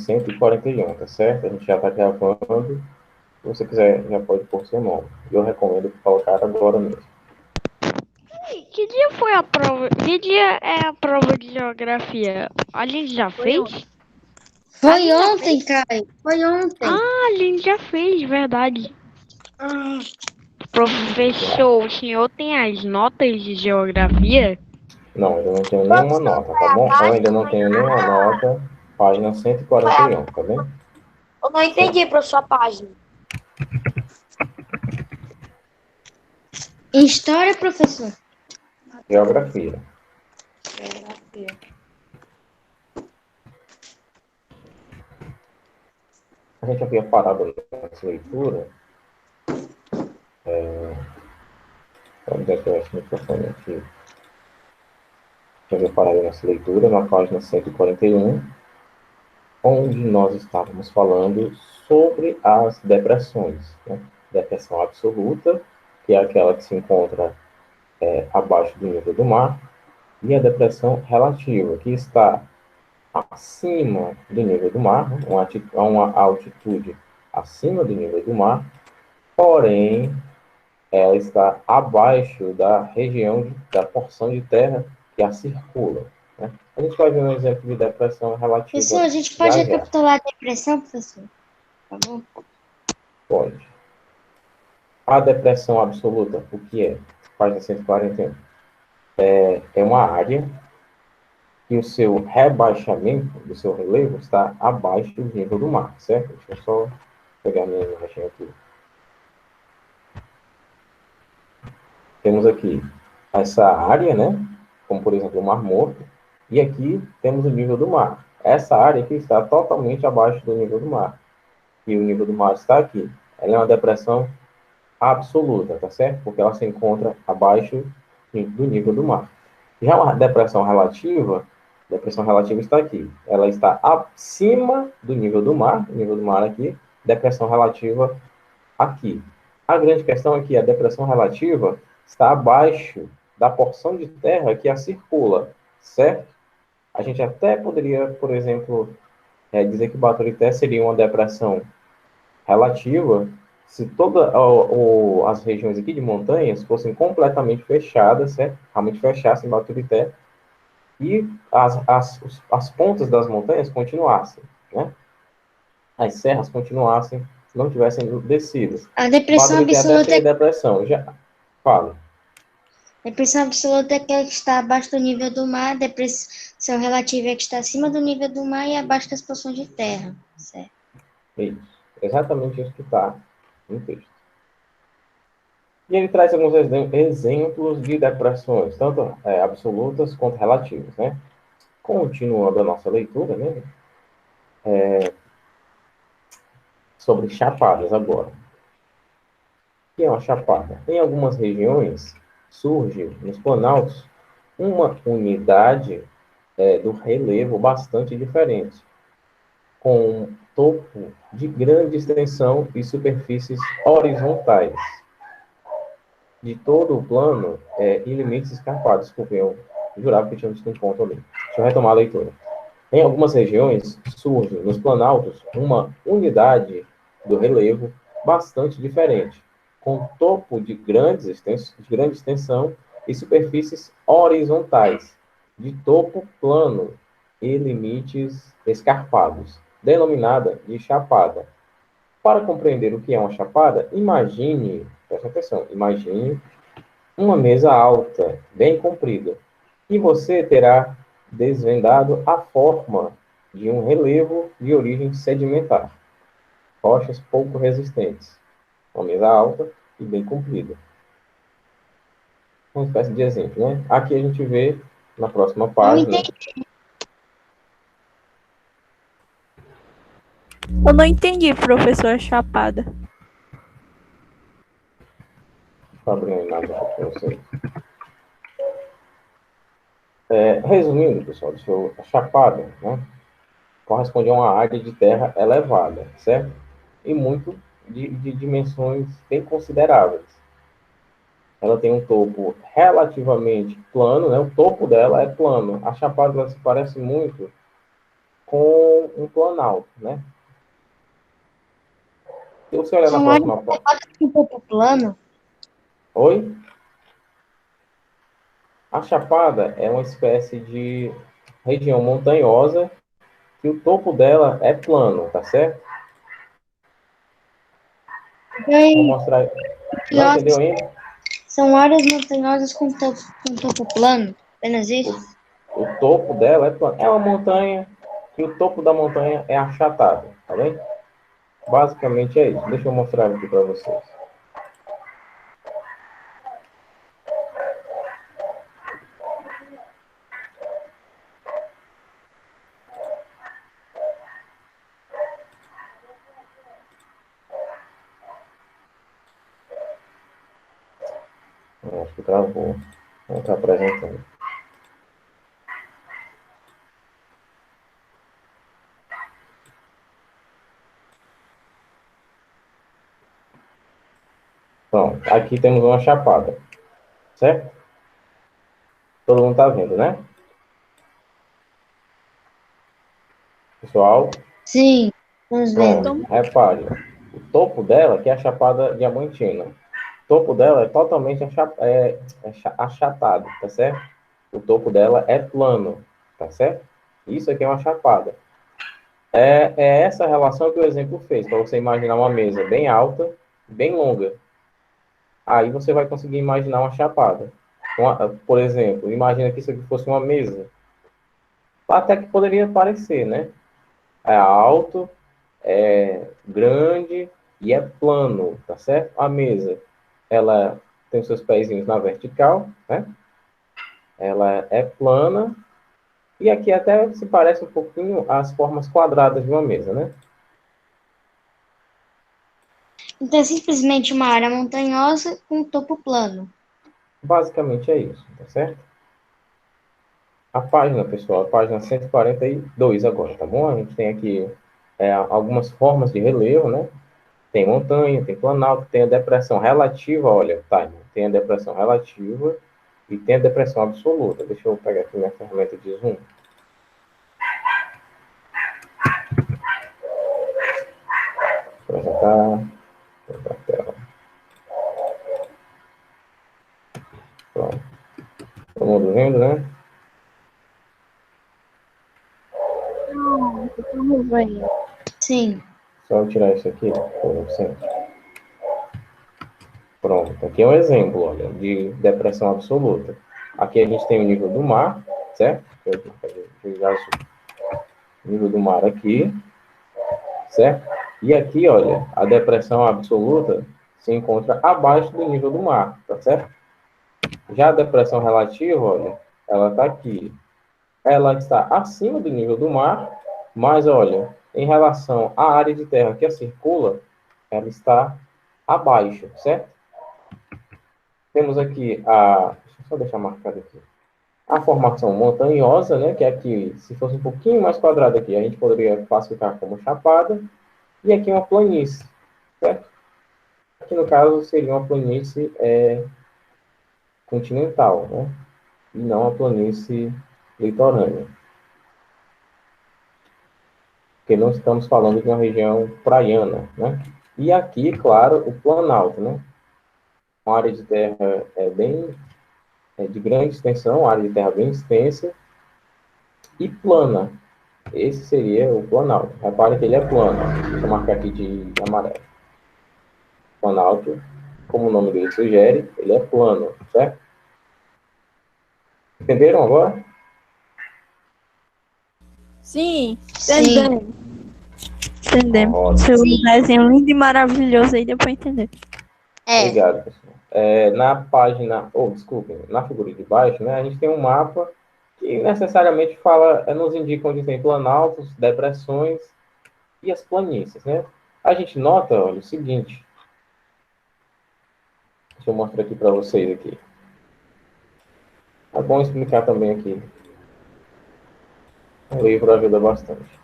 141, tá certo? A gente já está gravando. Se você quiser, já pode pôr seu nome. Eu recomendo colocar agora mesmo. Que dia foi a prova? Que dia é a prova de geografia? A gente já fez? Foi ontem, Caio. Foi ontem. Ah, a gente já fez, verdade. Professor, o senhor tem as notas de geografia? Não, eu não tenho nenhuma nota, tá bom? Eu ainda não tenho nenhuma nota. Página 141, tá bem? Eu não entendi, professor, a página. História, professor? Geografia. A gente havia parado nessa leitura. Onde é que eu acho o microfone aqui? Já havia parado nessa leitura, na página 141, onde nós estávamos falando sobre as depressões, né? Depressão absoluta, que é aquela que se encontra abaixo do nível do mar, e a depressão relativa, que está acima do nível do mar, né? Uma altitude acima do nível do mar, porém, ela está abaixo da região, da porção de terra que a circula, né? A gente vai ver um exemplo de depressão relativa Professor, a gente pode já já. recapitular a depressão, professor? Tá bom? Pode. A depressão absoluta, o que é? Página 141. É uma área que o seu rebaixamento, do seu relevo, está abaixo do nível do mar, certo? Deixa eu só pegar minha imagem aqui. Temos aqui essa área, né? Como, por exemplo, o Mar Morto. E aqui temos o nível do mar. Essa área aqui está totalmente abaixo do nível do mar. E o nível do mar está aqui. Ela é uma depressão absoluta, tá certo? Porque ela se encontra abaixo do nível do mar. Já uma depressão relativa está aqui. Ela está acima do nível do mar, o nível do mar aqui, depressão relativa aqui. A grande questão é que a depressão relativa está abaixo da porção de terra que a circula, certo? A gente até poderia, por exemplo, dizer que Baturité seria uma depressão relativa se todas as regiões aqui de montanhas fossem completamente fechadas, certo? Realmente fechassem Baturité e as pontas das montanhas continuassem, né? As serras continuassem, não tivessem descidas. A depressão Baturité até absoluta seria depressão. Já falo. Depressão absoluta é aquela que está abaixo do nível do mar, depressão relativa é que está acima do nível do mar e abaixo das porções de terra. Certo. Isso. Exatamente isso que está no texto. E ele traz alguns exemplos de depressões, tanto absolutas quanto relativas, né? Continuando a nossa leitura, né? Sobre chapadas agora. O que é uma chapada? Em algumas regiões, surge nos planaltos uma unidade do relevo bastante diferente, com um topo de grande extensão e superfícies horizontais de todo o plano e limites escarpados. Desculpe, eu jurava que tinha visto um ponto ali. Deixa eu retomar a leitura. Em algumas regiões, surge nos planaltos uma unidade do relevo bastante diferente, com topo de grande extensão e superfícies horizontais, de topo plano e limites escarpados, denominada de chapada. Para compreender o que é uma chapada, preste atenção, imagine uma mesa alta, bem comprida, e você terá desvendado a forma de um relevo de origem sedimentar, rochas pouco resistentes, uma mesa alta e bem comprida. Uma espécie de exemplo, né? Aqui a gente vê na próxima página. Eu não entendi, professor Chapada. Deixa eu abrir uma imagem aqui para vocês. Resumindo, pessoal, a chapada, né, corresponde a uma área de terra elevada, certo? E muito de dimensões bem consideráveis. Ela tem um topo relativamente plano, né? O topo dela é plano. A chapada ela se parece muito com um planalto, né? Se você olhar na São áreas próxima página... com topo plano? Oi? A Chapada é uma espécie de região montanhosa que o topo dela é plano, tá certo? Vou Bem, mostrar. Não entendeu montanhosas- ainda? são áreas montanhosas com topo plano? Apenas isso? O topo dela é plano. É uma montanha e o topo da montanha é achatado, tá bem? Basicamente é isso. Deixa eu mostrar aqui para vocês. Eu acho que travou. Não está apresentando. Pronto. Aqui temos uma chapada. Certo? Todo mundo está vendo, né? Pessoal, Sim, vamos vendo. pronto. Repare. O topo dela, que é a Chapada Diamantina. O topo dela é totalmente achatado, tá certo? O topo dela é plano, tá certo? Isso aqui é uma chapada. É essa relação que o exemplo fez, para você imaginar uma mesa bem alta, bem longa. Aí você vai conseguir imaginar uma chapada. Por exemplo, imagina que isso aqui fosse uma mesa. Até que poderia parecer, né? É alto, é grande e é plano, tá certo? A mesa, ela tem os seus pezinhos na vertical, né? Ela é plana e aqui até se parece um pouquinho as formas quadradas de uma mesa, né? Então é simplesmente uma área montanhosa com topo plano. Basicamente é isso, tá certo? A página, pessoal, a página 142 agora, tá bom? A gente tem aqui algumas formas de relevo, né? Tem montanha, tem planalto, tem a depressão relativa, olha, tá, tem a depressão relativa e tem a depressão absoluta. Deixa eu pegar aqui minha ferramenta de zoom. Apresentar. A tela. Pronto. Todo mundo vendo, né? Não, vamos ver. Sim. Só eu tirar isso aqui, por sempre. Pronto, aqui é um exemplo, olha, de depressão absoluta. Aqui a gente tem o nível do mar, certo? Nível do mar aqui, certo? E aqui, olha, a depressão absoluta se encontra abaixo do nível do mar, tá certo? Já a depressão relativa, olha, ela está aqui. Ela está acima do nível do mar, mas, olha, em relação à área de terra que a circula, ela está abaixo, certo? Temos aqui deixa eu só deixar marcado aqui. A formação montanhosa, né, que aqui, se fosse um pouquinho mais quadrada aqui, a gente poderia classificar como chapada, e aqui uma planície, certo? Aqui, no caso, seria uma planície continental, né? E não a planície litorânea. Porque não estamos falando de uma região praiana, né? E aqui, claro, o planalto, né? Uma área de terra de grande extensão, área de terra bem extensa e plana. Esse seria o planalto. Repare que ele é plano. Deixa eu marcar aqui de amarelo. Planalto, como o nome dele sugere, ele é plano, certo? Entenderam agora? Sim, Sim. entendemos. Ótimo. Seu desenho lindo e maravilhoso aí, deu pra entender. Obrigado, pessoal. Na página, desculpem, na figura de baixo, né, a gente tem um mapa que necessariamente nos indica onde tem planaltos, depressões e as planícies, né? A gente nota, olha, o seguinte. Deixa eu mostrar aqui para vocês aqui. É bom explicar também aqui. O livro ajuda bastante.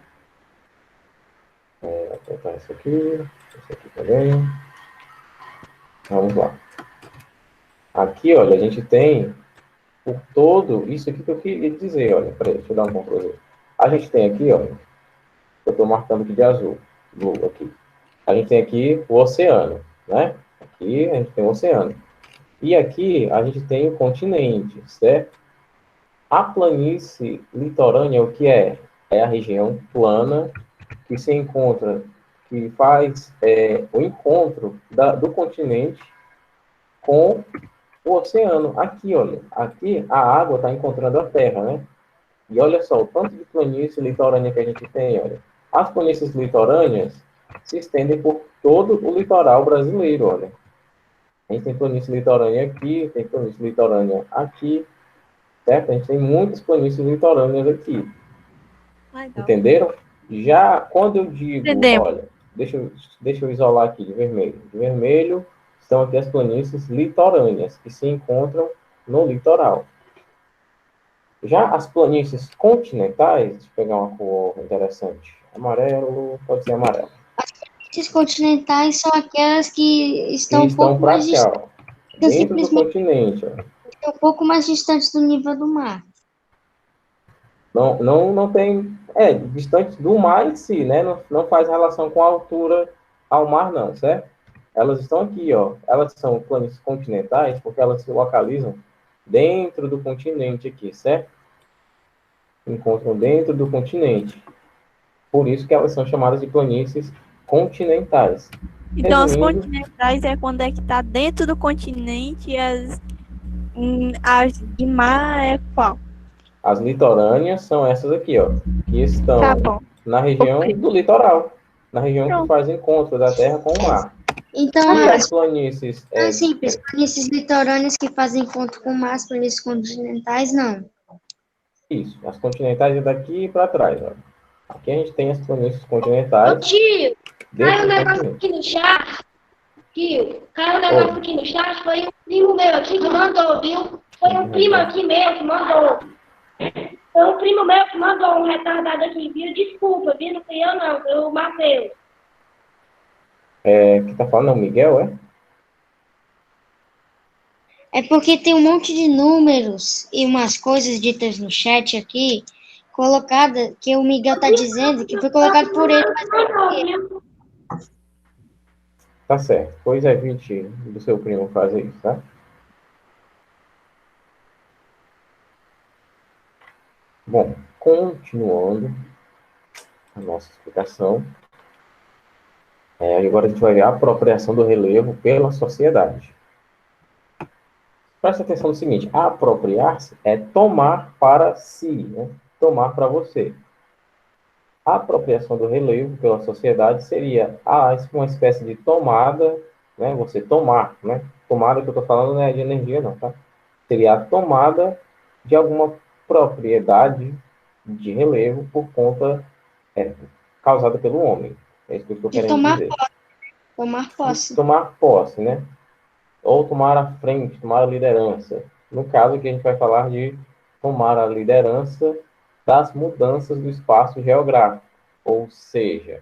Vou apertar isso aqui também. Vamos lá. Aqui, olha, a gente tem por todo isso aqui que eu queria dizer, olha, peraí, deixa eu dar um Ctrl Z. A gente tem aqui, olha, eu estou marcando aqui de azul, blue aqui. A gente tem aqui o oceano, né? Aqui a gente tem o oceano. E aqui a gente tem o continente, certo? A planície litorânea, o que é? É a região plana que se encontra, que faz o encontro do continente com o oceano. Aqui, olha, aqui a água está encontrando a terra, né? E olha só, o tanto de planície litorânea que a gente tem, olha. As planícies litorâneas se estendem por todo o litoral brasileiro, olha. A gente tem planície litorânea aqui, tem planície litorânea aqui, certo? A gente tem muitas planícies litorâneas aqui. Legal. Entenderam? Já quando eu digo, Entendemos. olha, deixa eu isolar aqui de vermelho. De vermelho estão aqui as planícies litorâneas, que se encontram no litoral. Já as planícies continentais, deixa eu pegar uma cor interessante. Amarelo, pode ser amarelo. Esses continentais são aquelas que estão Que um estão pouco para mais cá, ó, distantes, dentro do simplesmente continente. Ó. um pouco mais distantes do nível do mar. Não tem. Distante do mar em si, né? Não faz relação com a altura ao mar, não, certo? Elas estão aqui, ó. Elas são planícies continentais porque elas se localizam dentro do continente aqui, certo? Encontram dentro do continente. Por isso que elas são chamadas de planícies continentais. Então, as Resumindo, continentais é quando é que tá dentro do continente e as de mar é qual? as litorâneas são essas aqui, ó, que estão Tá bom. na região Ok. do litoral, na região que Pronto. faz encontro da terra com o mar. Então, E as planícies é simples. Planícies litorâneas que fazem ponto com o mar, as planícies continentais, não. isso, as continentais é daqui para trás, ó. Aqui a gente tem as planícies Ô continentais tio, caiu dentro um do negócio continente. aqui no chat. Tio, caiu um negócio aqui no chat. Foi um primo meu aqui que mandou, viu? Foi um primo aqui meu que mandou. Foi um primo meu que mandou um retardado aqui, viu? Desculpa, viu? Não fui eu não, foi o Matheus. Que tá falando é o Miguel, é? É porque tem um monte de números e umas coisas ditas no chat aqui, colocada, que o Miguel tá dizendo que foi colocado por ele. Mandou, viu? Tá certo. Pois evite do seu primo fazer isso, tá? Bom, continuando a nossa explicação. Agora a gente vai ver a apropriação do relevo pela sociedade. Presta atenção no seguinte, apropriar-se é tomar para si, né? Tomar para você. A apropriação do relevo pela sociedade seria uma espécie de tomada, né? Você tomar, né? Tomada que eu estou falando não é de energia não, tá? Seria a tomada de alguma propriedade de relevo por conta causada pelo homem. É isso que eu estou De querendo tomar dizer. posse. Tomar posse. Tomar posse, né? Ou tomar a frente, tomar a liderança. No caso que a gente vai falar de tomar a liderança das mudanças do espaço geográfico, ou seja,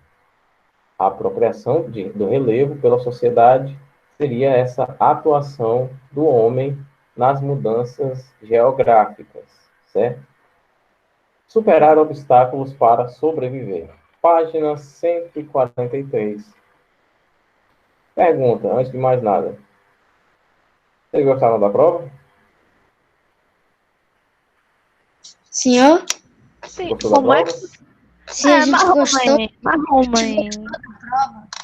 a apropriação do relevo pela sociedade seria essa atuação do homem nas mudanças geográficas, certo? Superar obstáculos para sobreviver. Página 143. Pergunta, antes de mais nada. Vocês gostaram da prova? Senhor? Sim, Gostou da como é prova? que... Se a gente gostou, Marrom, mãe.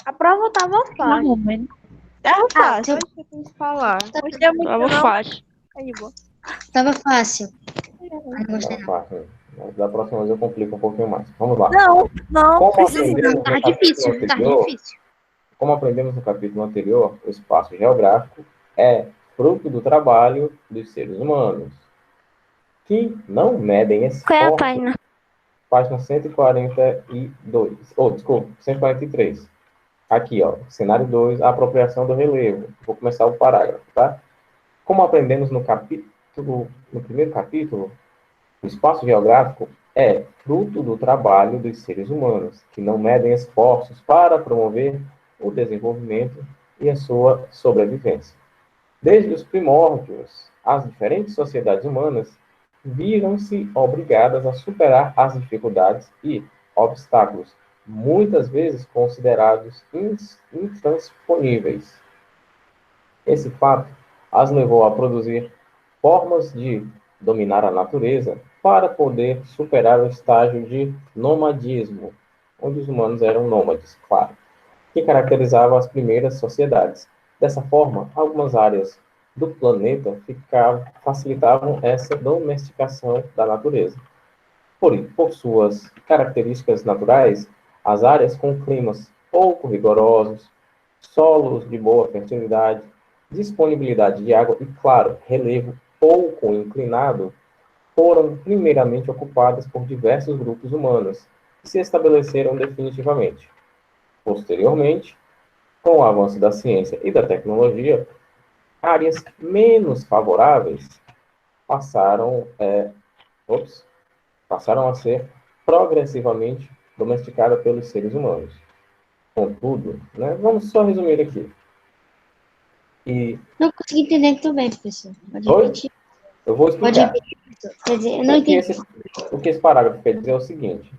A prova tava fácil. Marrom, mãe. Tava fácil. teu- Pode que eu tenho que falar. Gostei muito Tava não. fácil. Aí, boa. tava fácil. Não gostei, Não, não. fácil. Mas da próxima vez eu complico um pouquinho mais. Vamos lá. Não, Como precisa aprendemos no Tá capítulo difícil, tá anterior, difícil. como aprendemos no capítulo anterior, o espaço geográfico é fruto do trabalho dos seres humanos, que não medem Qual é a esforços. página? Página 142. Desculpa, 143. Aqui, ó, cenário 2, a apropriação do relevo. Vou começar o parágrafo, tá? Como aprendemos no primeiro capítulo, o espaço geográfico é fruto do trabalho dos seres humanos, que não medem esforços para promover o desenvolvimento e a sua sobrevivência. Desde os primórdios, as diferentes sociedades humanas viram-se obrigadas a superar as dificuldades e obstáculos muitas vezes considerados intransponíveis. Esse fato as levou a produzir formas de dominar a natureza para poder superar o estágio de nomadismo, onde os humanos eram nômades, claro, que caracterizava as primeiras sociedades. Dessa forma, algumas áreas do planeta facilitavam essa domesticação da natureza. Por suas características naturais, as áreas com climas pouco rigorosos, solos de boa fertilidade, disponibilidade de água e, claro, relevo pouco inclinado, foram primeiramente ocupadas por diversos grupos humanos, que se estabeleceram definitivamente. Posteriormente, com o avanço da ciência e da tecnologia, áreas menos favoráveis passaram, passaram a ser progressivamente domesticadas pelos seres humanos. Contudo, né, vamos só resumir aqui. Não consegui entender muito bem, professor. Pode Oi? repetir? Eu vou Pode explicar. repetir, professor. Quer dizer, eu não entendi. O que esse parágrafo quer dizer é o seguinte,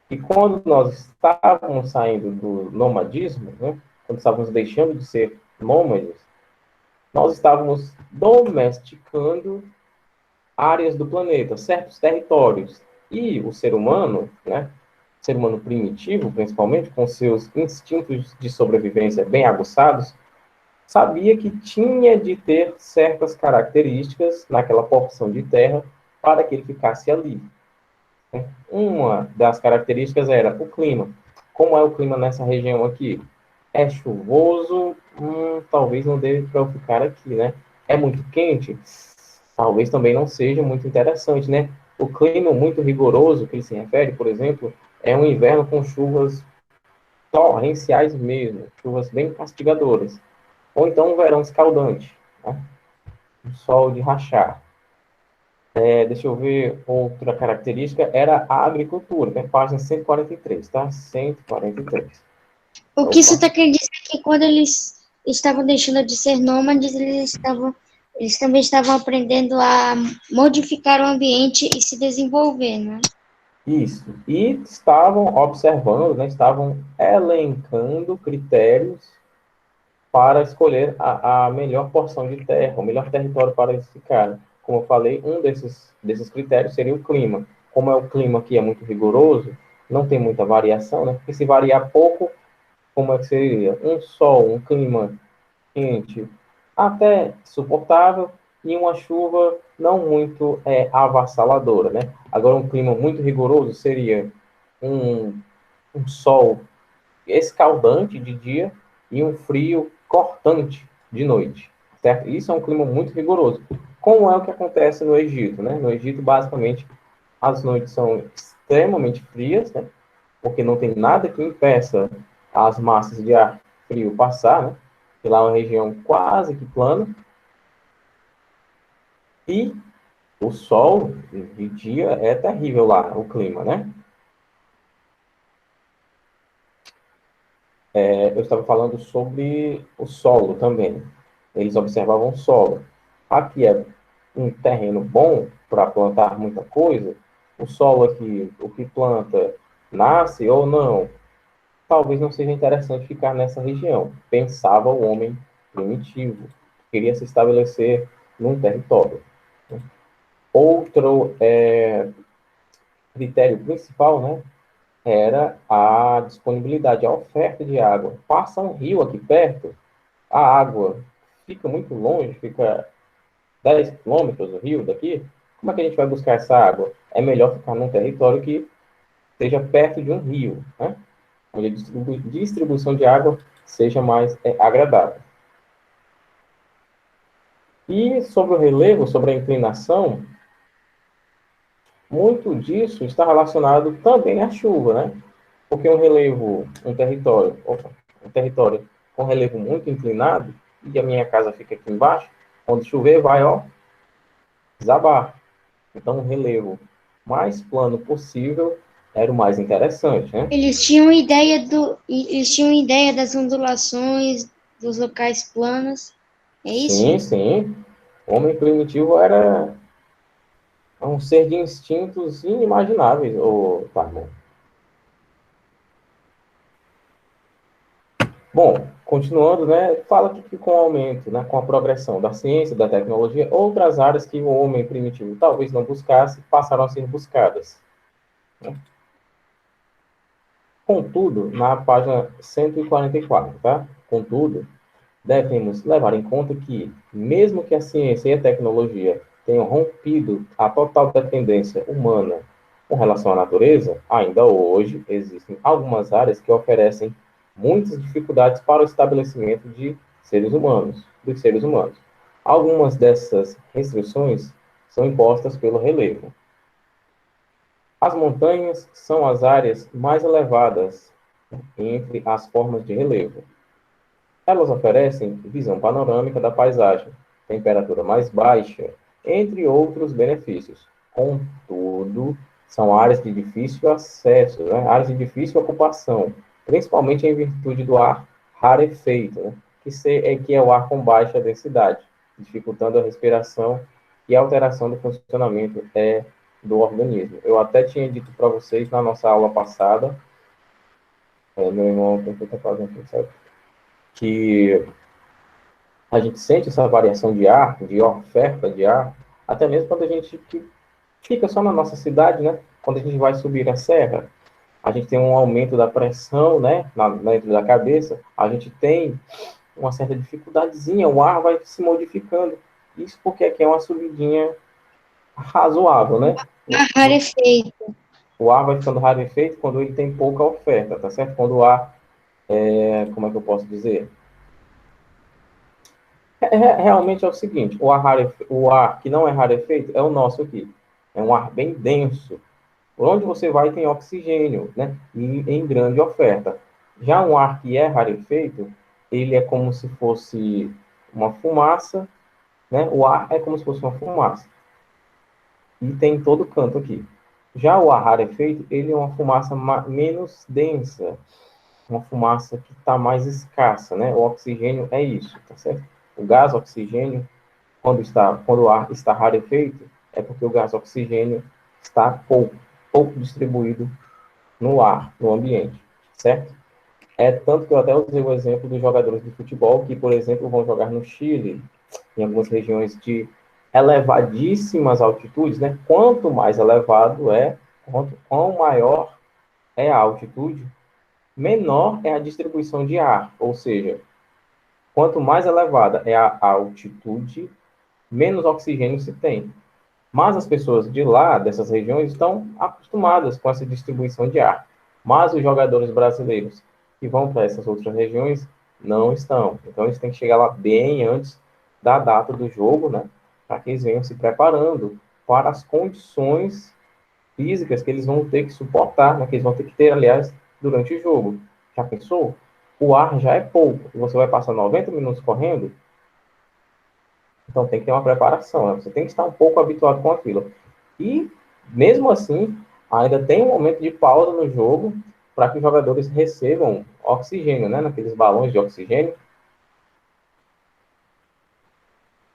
que quando nós estávamos saindo do nomadismo, né, quando estávamos deixando de ser nômades, nós estávamos domesticando áreas do planeta, certos territórios. E o ser humano, né, ser humano primitivo, principalmente, com seus instintos de sobrevivência bem aguçados, sabia que tinha de ter certas características naquela porção de terra para que ele ficasse ali. Uma das características era o clima. Como é o clima nessa região aqui? É chuvoso? Talvez não dê para eu ficar aqui, né? É muito quente? Talvez também não seja muito interessante, né? O clima muito rigoroso que ele se refere, por exemplo, é um inverno com chuvas torrenciais mesmo, chuvas bem castigadoras. Ou então um verão escaldante, né? Um sol de rachar. Deixa eu ver, outra característica era a agricultura, né? Página 143, tá? 143. O que isso Opa. está querendo dizer é que quando eles estavam deixando de ser nômades, eles também estavam aprendendo a modificar o ambiente e se desenvolver, né? Isso. E estavam observando, né? Estavam elencando critérios para escolher a melhor porção de terra, o melhor território para eles ficarem. Como eu falei, um desses critérios seria o clima. Como é o clima aqui é muito rigoroso, não tem muita variação, né? Porque se variar pouco, como é que seria? Um sol, um clima quente, até suportável, e uma chuva não muito avassaladora, né? Agora, um clima muito rigoroso seria um, um sol escaldante de dia e um frio cortante de noite, certo? Isso é um clima muito rigoroso. Como é o que acontece no Egito, né? No Egito, basicamente, as noites são extremamente frias, né? Porque não tem nada que impeça as massas de ar frio passar, né? E lá é uma região quase que plana. E o sol de dia é terrível lá, o clima, né? Eu estava falando sobre o solo também. Eles observavam o solo. Aqui é um terreno bom para plantar muita coisa. O solo aqui, o que planta, nasce ou não. Talvez não seja interessante ficar nessa região. Pensava o homem primitivo. Queria se estabelecer num território. Outro critério principal, né? Era a disponibilidade, a oferta de água. Passa um rio aqui perto, a água fica muito longe, fica 10 quilômetros do rio daqui. Como é que a gente vai buscar essa água? É melhor ficar num território que esteja perto de um rio, né? Onde a distribuição de água seja mais agradável. E sobre o relevo, sobre a inclinação, muito disso está relacionado também à chuva, né? Porque um território com relevo muito inclinado, e a minha casa fica aqui embaixo, quando chover vai, ó, desabar. Então, o relevo mais plano possível era o mais interessante, né? Eles tinham ideia das ondulações, dos locais planos. É isso? Sim, sim. O homem primitivo era um ser de instintos inimagináveis, ô Tarmon. Bom, continuando, né, fala que com o aumento, né, com a progressão da ciência, da tecnologia, outras áreas que o homem primitivo talvez não buscasse, passaram a ser buscadas. Né? Contudo, na página 144, tá? Contudo, devemos levar em conta que, mesmo que a ciência e a tecnologia tenham rompido a total dependência humana com relação à natureza, ainda hoje existem algumas áreas que oferecem muitas dificuldades para o estabelecimento dos seres humanos. Algumas dessas restrições são impostas pelo relevo. As montanhas são as áreas mais elevadas entre as formas de relevo. Elas oferecem visão panorâmica da paisagem, temperatura mais baixa, entre outros benefícios. Contudo, são áreas de difícil acesso, né? Áreas de difícil ocupação, principalmente em virtude do ar rarefeito, né? que é o ar com baixa densidade, dificultando a respiração e a alteração do funcionamento do organismo. Eu até tinha dito para vocês na nossa aula passada, meu irmão está fazendo tudo certo, que a gente sente essa variação de ar, de oferta de ar, até mesmo quando a gente fica só na nossa cidade, né? Quando a gente vai subir a serra, a gente tem um aumento da pressão, né? Dentro da cabeça, a gente tem uma certa dificuldadezinha, o ar vai se modificando. Isso porque aqui é uma subidinha razoável, né? Rarefeito. O ar vai ficando rarefeito quando ele tem pouca oferta, tá certo? Quando o ar, como é que eu posso dizer? Realmente é o seguinte, o ar que não é rarefeito é o nosso aqui. É um ar bem denso. Por onde você vai tem oxigênio, né? E em grande oferta. Já um ar que é rarefeito, ele é como se fosse uma fumaça, né? O ar é como se fosse uma fumaça. E tem em todo canto aqui. Já o ar rarefeito, ele é uma fumaça menos densa. Uma fumaça que está mais escassa, né? O oxigênio é isso, tá certo? O gás oxigênio, quando o ar está rarefeito, é porque o gás oxigênio está pouco distribuído no ar, no ambiente, certo? É tanto que eu até usei o exemplo dos jogadores de futebol que, por exemplo, vão jogar no Chile, em algumas regiões de elevadíssimas altitudes, né? Quanto mais elevado quão maior é a altitude, menor é a distribuição de ar, ou seja, quanto mais elevada é a altitude, menos oxigênio se tem. Mas as pessoas de lá, dessas regiões, estão acostumadas com essa distribuição de ar. Mas os jogadores brasileiros que vão para essas outras regiões não estão. Então, eles têm que chegar lá bem antes da data do jogo, né? Para que eles venham se preparando para as condições físicas que eles vão ter que suportar, né? Que eles vão ter que ter, aliás, durante o jogo. Já pensou? O ar já é pouco. E você vai passar 90 minutos correndo, então tem que ter uma preparação, né? Você tem que estar um pouco habituado com aquilo. E, mesmo assim, ainda tem um momento de pausa no jogo para que os jogadores recebam oxigênio, né? Naqueles balões de oxigênio.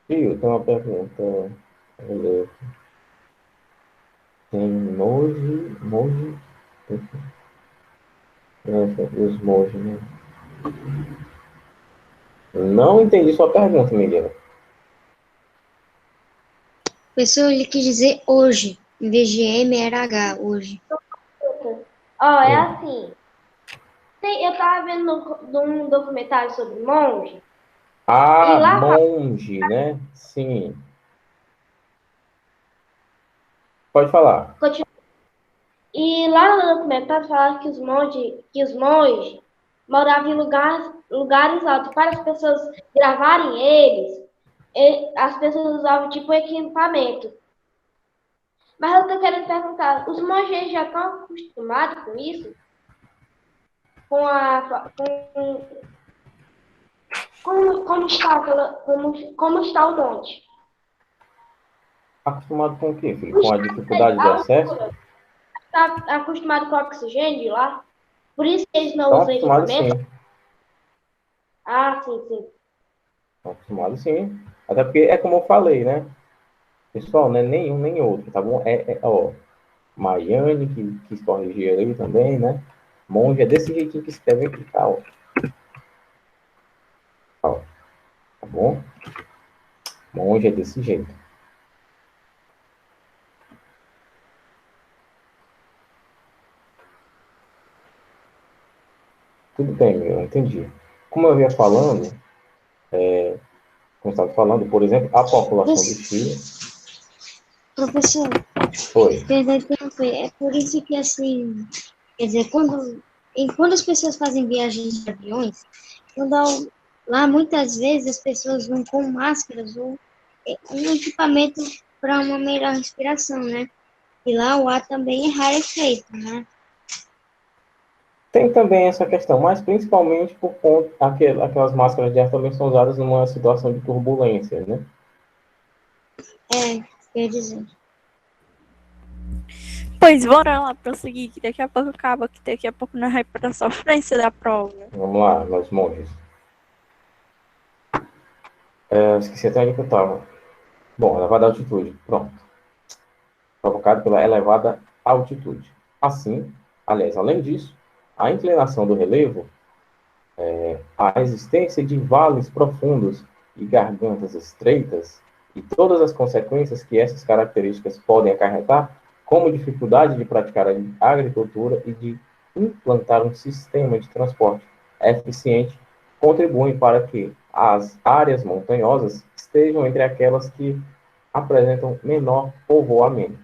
Fio, tem uma pergunta. Tem emoji. Os emoji, né? Não entendi sua pergunta, menina. O professor, ele quis dizer hoje. Em vez de M, era H, hoje. Ó, é assim. Eu tava vendo um documentário sobre monge. Ah, E lá monge, né? Sim. Pode falar. E lá no documentário falaram que os monges moravam em lugares altos. Para as pessoas gravarem eles, as pessoas usavam tipo equipamento. Mas eu tô querendo perguntar, os monges já estão acostumados com isso? Como está o monte? Acostumado com o quê, filho? Com a dificuldade de acesso? Está acostumado com o oxigênio de lá? Por isso que eles não Estão usam acostumados equipamento? sim. Ah, sim, sim. Estão acostumados sim. Até porque é como eu falei, né? Pessoal, não é nenhum nem outro, tá bom? Ó, Maiane, que quis corrigir ali também, né? Monge é desse jeitinho que escreve aqui, tá? Ó. bom? Monge é desse jeito. Tudo bem, eu entendi. Como eu ia falando, como eu estava falando, por exemplo, a população do Chile Professor, foi. perdão interromper. É por isso que, assim, quer dizer, quando as pessoas fazem viagens de aviões, lá muitas vezes as pessoas vão com máscaras ou um equipamento para uma melhor respiração, né? E lá o ar também é rarefeito, né? Tem também essa questão, mas principalmente por conta aquelas máscaras de ar também são usadas numa situação de turbulência, né? Quer dizer. Pois bora lá prosseguir, que daqui a pouco acaba, que daqui a pouco nós vai para a sofrência da prova. Vamos lá, meus monges. Esqueci até onde que eu estava. Bom, elevada altitude. Pronto. Provocado pela elevada altitude. Assim, aliás, além disso, a inclinação do relevo, a existência de vales profundos e gargantas estreitas e todas as consequências que essas características podem acarretar, como dificuldade de praticar a agricultura e de implantar um sistema de transporte eficiente, contribuem para que as áreas montanhosas estejam entre aquelas que apresentam menor povoamento.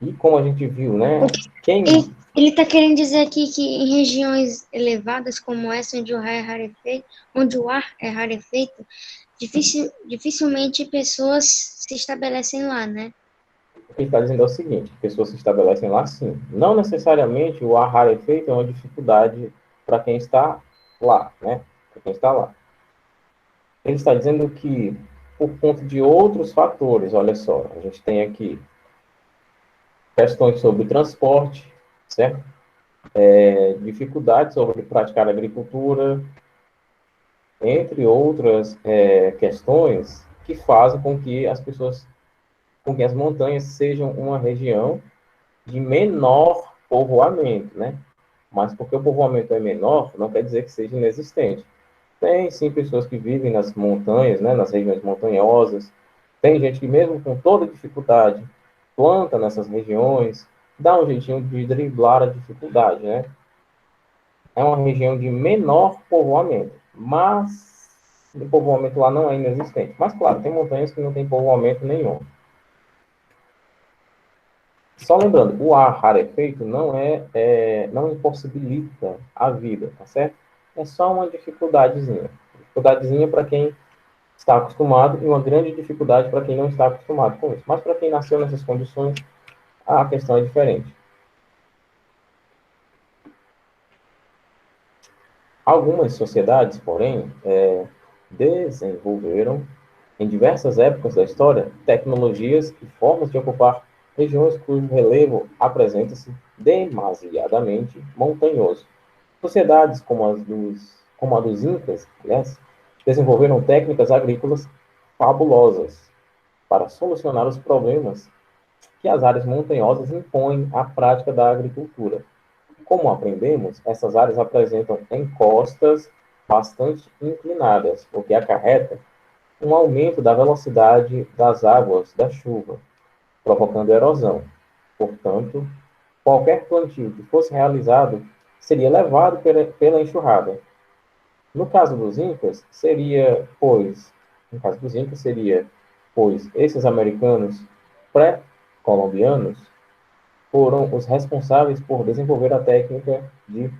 E como a gente viu, né? Ele está querendo dizer aqui que em regiões elevadas como essa, onde o ar é rarefeito, dificilmente pessoas se estabelecem lá, né? O que ele está dizendo é o seguinte: pessoas se estabelecem lá, sim. Não necessariamente o ar rarefeito é uma dificuldade para quem está lá, né? Para quem está lá. Ele está dizendo que, por conta de outros fatores, olha só, a gente tem aqui questões sobre transporte, certo? Dificuldades sobre praticar agricultura, entre outras questões que fazem com que as montanhas sejam uma região de menor povoamento, né? Mas porque o povoamento é menor, não quer dizer que seja inexistente. Tem, sim, pessoas que vivem nas montanhas, né, nas regiões montanhosas. Tem gente que, mesmo com toda dificuldade, planta nessas regiões, dá um jeitinho de driblar a dificuldade, né? É uma região de menor povoamento, mas o povoamento lá não é inexistente. Mas, claro, tem montanhas que não tem povoamento nenhum. Só lembrando, o ar rarefeito não impossibilita a vida, tá certo? É só uma dificuldadezinha. Dificuldadezinha para quem está acostumado e uma grande dificuldade para quem não está acostumado com isso. Mas para quem nasceu nessas condições, a questão é diferente. Algumas sociedades, porém, desenvolveram, em diversas épocas da história, tecnologias e formas de ocupar regiões cujo relevo apresenta-se demasiadamente montanhoso. Sociedades como a dos Incas, aliás, desenvolveram técnicas agrícolas fabulosas para solucionar os problemas que as áreas montanhosas impõem à prática da agricultura. Como aprendemos, essas áreas apresentam encostas bastante inclinadas, o que acarreta um aumento da velocidade das águas da chuva, provocando erosão. Portanto, qualquer plantio que fosse realizado seria levado pela enxurrada. No caso dos Incas, pois esses americanos pré-colombianos foram os responsáveis por desenvolver a técnica de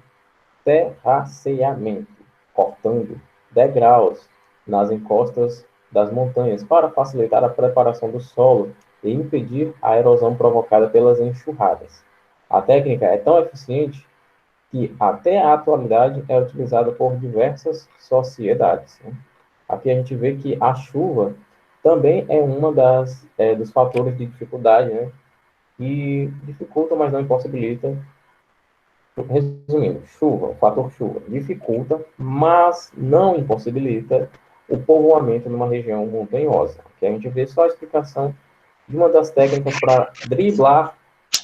terraceamento, cortando degraus nas encostas das montanhas para facilitar a preparação do solo e impedir a erosão provocada pelas enxurradas. A técnica é tão eficiente que até a atualidade é utilizada por diversas sociedades. Aqui a gente vê que a chuva também é uma dos fatores de dificuldade, né? Que dificulta, mas não impossibilita. Resumindo, o fator chuva dificulta, mas não impossibilita o povoamento numa região montanhosa. Aqui a gente vê só a explicação de uma das técnicas para driblar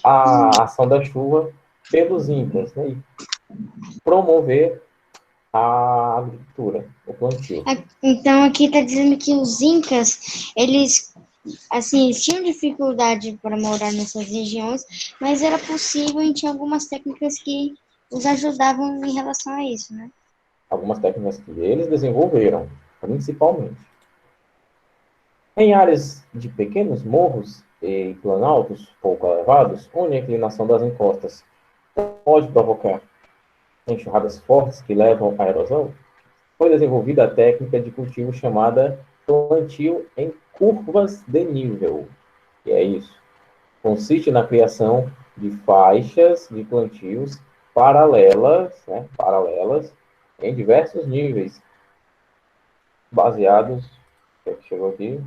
a ação da chuva pelos Incas, né? E promover a agricultura, o plantio. Então, aqui está dizendo que os incas, eles, assim, eles tinham dificuldade para morar nessas regiões, mas era possível e tinha algumas técnicas que os ajudavam em relação a isso, né? Algumas técnicas que eles desenvolveram, principalmente. Em áreas de pequenos morros e planaltos pouco elevados, onde a inclinação das encostas pode provocar enxurradas fortes que levam à erosão, foi desenvolvida a técnica de cultivo chamada plantio em curvas de nível. E é isso. Consiste na criação de faixas de plantios paralelas em diversos níveis, baseados, chegou aqui,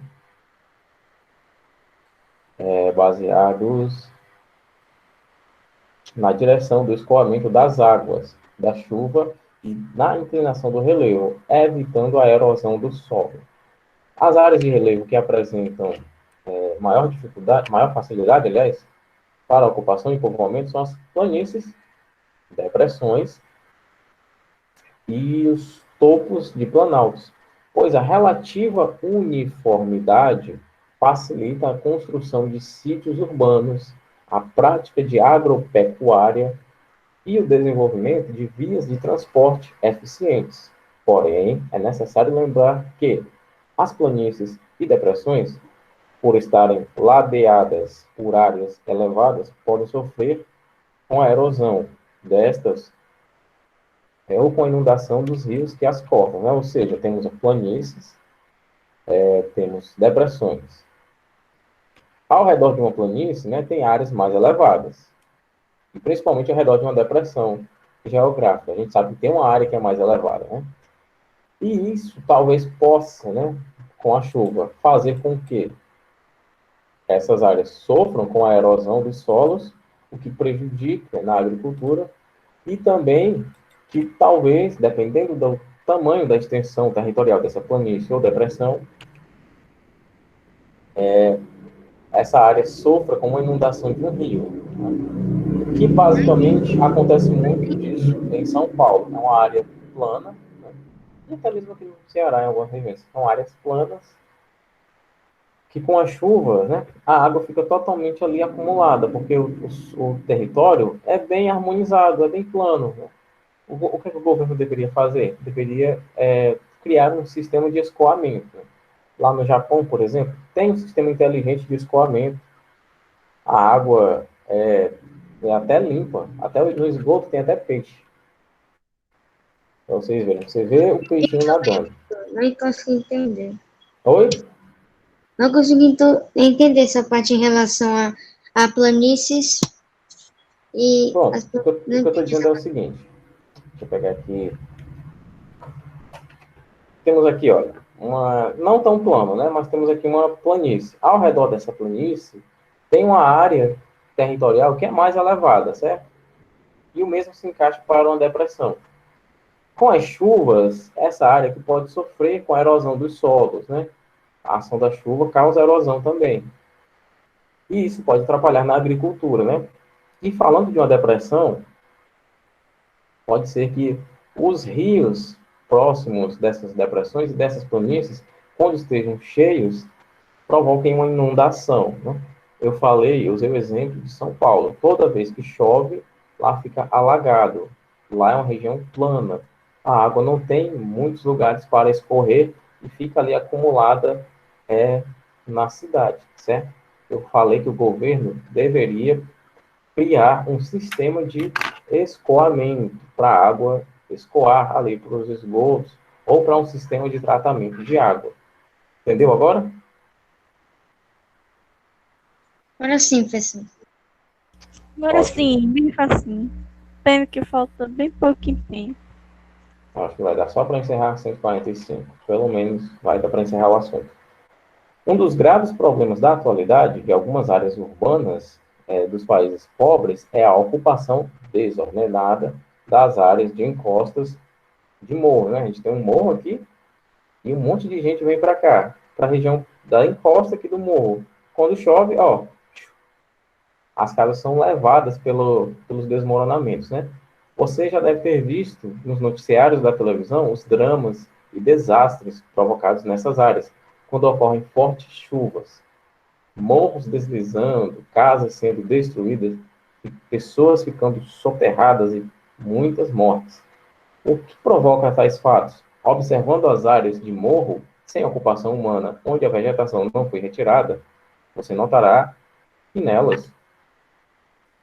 baseados na direção do escoamento das águas, da chuva e na inclinação do relevo, evitando a erosão do solo. As áreas de relevo que apresentam maior dificuldade, maior facilidade, aliás, para a ocupação e povoamento são as planícies, depressões e os topos de planaltos, pois a relativa uniformidade facilita a construção de sítios urbanos, a prática de agropecuária e o desenvolvimento de vias de transporte eficientes. Porém, é necessário lembrar que as planícies e depressões, por estarem ladeadas por áreas elevadas, podem sofrer com a erosão destas ou com a inundação dos rios que as cortam, né? Ou seja, temos planícies, temos depressões. Ao redor de uma planície, né, tem áreas mais elevadas, e principalmente ao redor de uma depressão geográfica. A gente sabe que tem uma área que é mais elevada, né? E isso talvez possa, né, com a chuva, fazer com que essas áreas sofram com a erosão dos solos, o que prejudica na agricultura, e também que talvez, dependendo do tamanho da extensão territorial dessa planície ou depressão, essa área sofra com uma inundação de um rio, né? Que basicamente acontece muito disso em São Paulo. É uma área plana, né? E até mesmo aqui no Ceará, em algumas regiões, são áreas planas, que com a chuva, né, a água fica totalmente ali acumulada, porque o território é bem harmonizado, é bem plano, né? O que o governo deveria fazer? Deveria criar um sistema de escoamento. Lá no Japão, por exemplo, tem um sistema inteligente de escoamento. A água é até limpa, até no esgoto tem até peixe. Para vocês verem, você vê o peixinho nadando. Não consegui entender. Oi? Não consegui entender essa parte em relação a planícies e... Pronto, o que eu estou dizendo é o seguinte. Deixa eu pegar aqui. Temos aqui, olha, não tão plano, né? Mas temos aqui uma planície. Ao redor dessa planície, tem uma área territorial que é mais elevada, certo? E o mesmo se encaixa para uma depressão. Com as chuvas, essa área que pode sofrer com a erosão dos solos, né? A ação da chuva causa erosão também. E isso pode atrapalhar na agricultura, né? E falando de uma depressão, pode ser que os rios próximos dessas depressões e dessas planícies, quando estejam cheios, provoquem uma inundação, né? Eu usei o exemplo de São Paulo. Toda vez que chove, lá fica alagado. Lá é uma região plana. A água não tem muitos lugares para escorrer e fica ali acumulada na cidade, certo? Eu falei que o governo deveria criar um sistema de escoamento para a água escoar ali para os esgotos ou para um sistema de tratamento de água. Entendeu agora? Agora sim, professor. Agora Ótimo. sim, bem facinho. Pena que falta bem pouquinho tempo. Acho que vai dar só para encerrar 145. Pelo menos vai dar para encerrar o assunto. Um dos graves problemas da atualidade de algumas áreas urbanas dos países pobres é a ocupação desordenada das áreas de encostas de morro, né? A gente tem um morro aqui e um monte de gente vem para cá, para a região da encosta aqui do morro. Quando chove, as casas são levadas pelos desmoronamentos, né? Você já deve ter visto nos noticiários da televisão os dramas e desastres provocados nessas áreas, quando ocorrem fortes chuvas, morros deslizando, casas sendo destruídas, e pessoas ficando soterradas e muitas mortes. O que provoca tais fatos? Observando as áreas de morro sem ocupação humana, onde a vegetação não foi retirada, você notará que nelas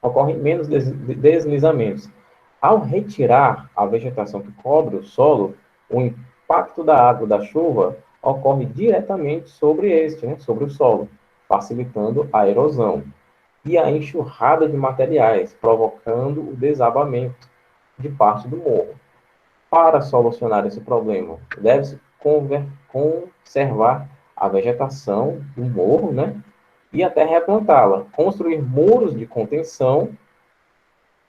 ocorrem menos deslizamentos. Ao retirar a vegetação que cobre o solo, o impacto da água da chuva ocorre diretamente sobre este, né, sobre o solo, facilitando a erosão e a enxurrada de materiais, provocando o desabamento de parte do morro. Para solucionar esse problema, deve-se conservar a vegetação do morro, né, e até replantá-la, construir muros de contenção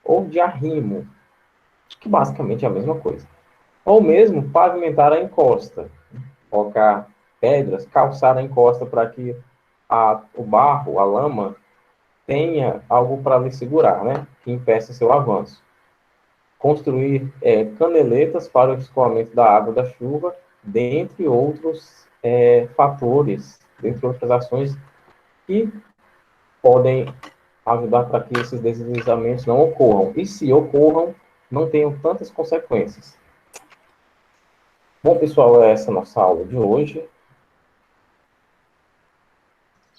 ou de arrimo, que basicamente é a mesma coisa. Ou mesmo pavimentar a encosta, colocar pedras, calçar a encosta para que o barro, a lama, tenha algo para lhe segurar, né, que impeça seu avanço. Construir caneletas para o escoamento da água da chuva, dentre outros fatores, dentre outras ações que podem ajudar para que esses deslizamentos não ocorram. E se ocorram, não tenham tantas consequências. Bom, pessoal, essa é a nossa aula de hoje.